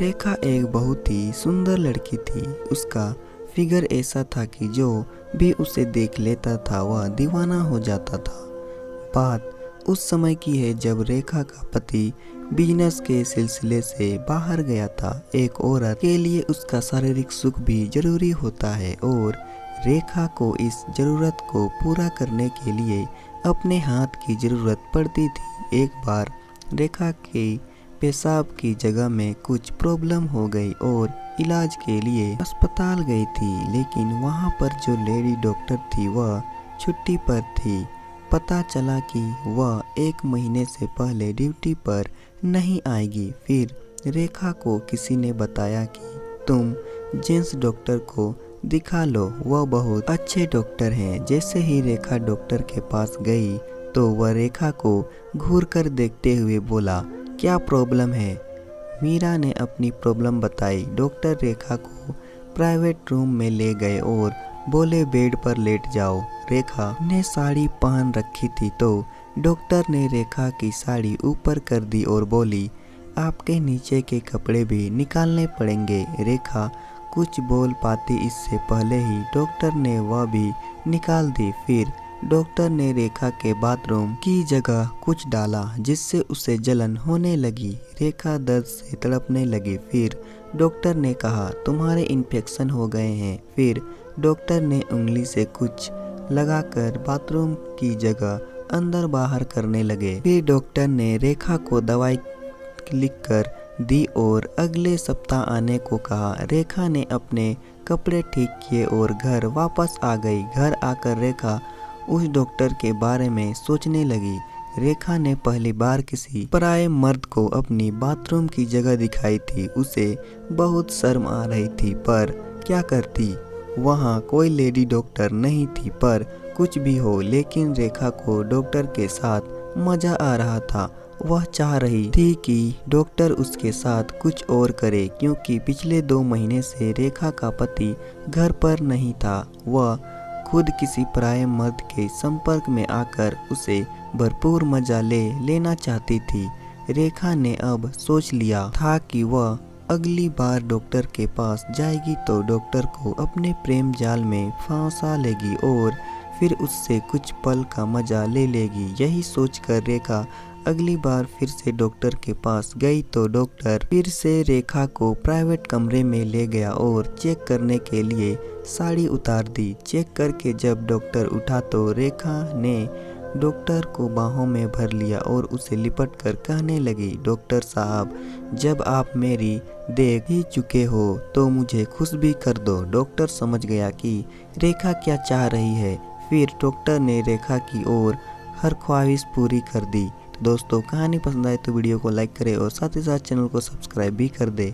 रेखा एक बहुत ही सुंदर लड़की थी। उसका फिगर ऐसा था कि जो भी उसे देख लेता था वह दीवाना हो जाता था। बात उस समय की है जब रेखा का पति बिजनेस के सिलसिले से बाहर गया था। एक औरत के लिए उसका शारीरिक सुख भी जरूरी होता है और रेखा को इस जरूरत को पूरा करने के लिए अपने हाथ की जरूरत पड़ती थी। एक बार रेखा के पेशाब की जगह में कुछ प्रॉब्लम हो गई और इलाज के लिए अस्पताल गई थी, लेकिन वहां पर जो लेडी डॉक्टर थी वह छुट्टी पर थी। पता चला कि वह 1 महीने से पहले ड्यूटी पर नहीं आएगी। फिर रेखा को किसी ने बताया कि तुम जेंट्स डॉक्टर को दिखा लो, वह बहुत अच्छे डॉक्टर हैं। जैसे ही रेखा डॉक्टर के पास गई तो वह रेखा को घूर कर देखते हुए बोला, क्या प्रॉब्लम है? मीरा ने अपनी प्रॉब्लम बताई। डॉक्टर रेखा को प्राइवेट रूम में ले गए और बोले बेड पर लेट जाओ। रेखा ने साड़ी पहन रखी थी तो डॉक्टर ने रेखा की साड़ी ऊपर कर दी और बोली, आपके नीचे के कपड़े भी निकालने पड़ेंगे। रेखा कुछ बोल पाती इससे पहले ही डॉक्टर ने वह भी निकाल दी। फिर डॉक्टर ने रेखा के बाथरूम की जगह कुछ डाला जिससे उसे जलन होने लगी। रेखा दर्द से तड़पने लगी। फिर डॉक्टर ने कहा, तुम्हारे इन्फेक्शन हो गए हैं। फिर डॉक्टर ने उंगली से कुछ लगाकर बाथरूम की जगह अंदर बाहर करने लगे। फिर डॉक्टर ने रेखा को दवाई लिखकर दी और अगले सप्ताह आने को कहा। रेखा ने अपने कपड़े ठीक किए और घर वापस आ गई। घर आकर रेखा उस डॉक्टर के बारे में सोचने लगी। रेखा ने पहली बार किसी पराये मर्द को अपनी बाथरूम की जगह दिखाई थी। उसे बहुत शर्म आ रही थी, पर क्या करती, वहाँ कोई लेडी डॉक्टर नहीं थी। पर कुछ भी हो, लेकिन रेखा को डॉक्टर के साथ मजा आ रहा था। वह चाह रही थी कि डॉक्टर उसके साथ कुछ और करे, क्योंकि पिछले 2 महीने से रेखा का पति घर पर नहीं था। वह खुद किसी पराये मर्द के संपर्क में आकर उसे भरपूर मजा लेना चाहती थी। रेखा ने अब सोच लिया था कि वह अगली बार डॉक्टर के पास जाएगी तो डॉक्टर को अपने प्रेम जाल में फंसा लेगी और फिर उससे कुछ पल का मजा ले लेगी। यही सोचकर रेखा अगली बार फिर से डॉक्टर के पास गई तो डॉक्टर फिर से रेखा को प्राइवेट कमरे में ले गया और चेक करने के लिए साड़ी उतार दी। चेक करके जब डॉक्टर उठा तो रेखा ने डॉक्टर को बाहों में भर लिया और उसे लिपट कर कहने लगी, डॉक्टर साहब, जब आप मेरी देख ही चुके हो तो मुझे खुश भी कर दो। डॉक्टर समझ गया कि रेखा क्या चाह रही है। फिर डॉक्टर ने रेखा की ओर हर ख्वाहिश पूरी कर दी। दोस्तों, कहानी पसंद आए तो वीडियो को लाइक करें और साथ ही साथ चैनल को सब्सक्राइब भी कर दे।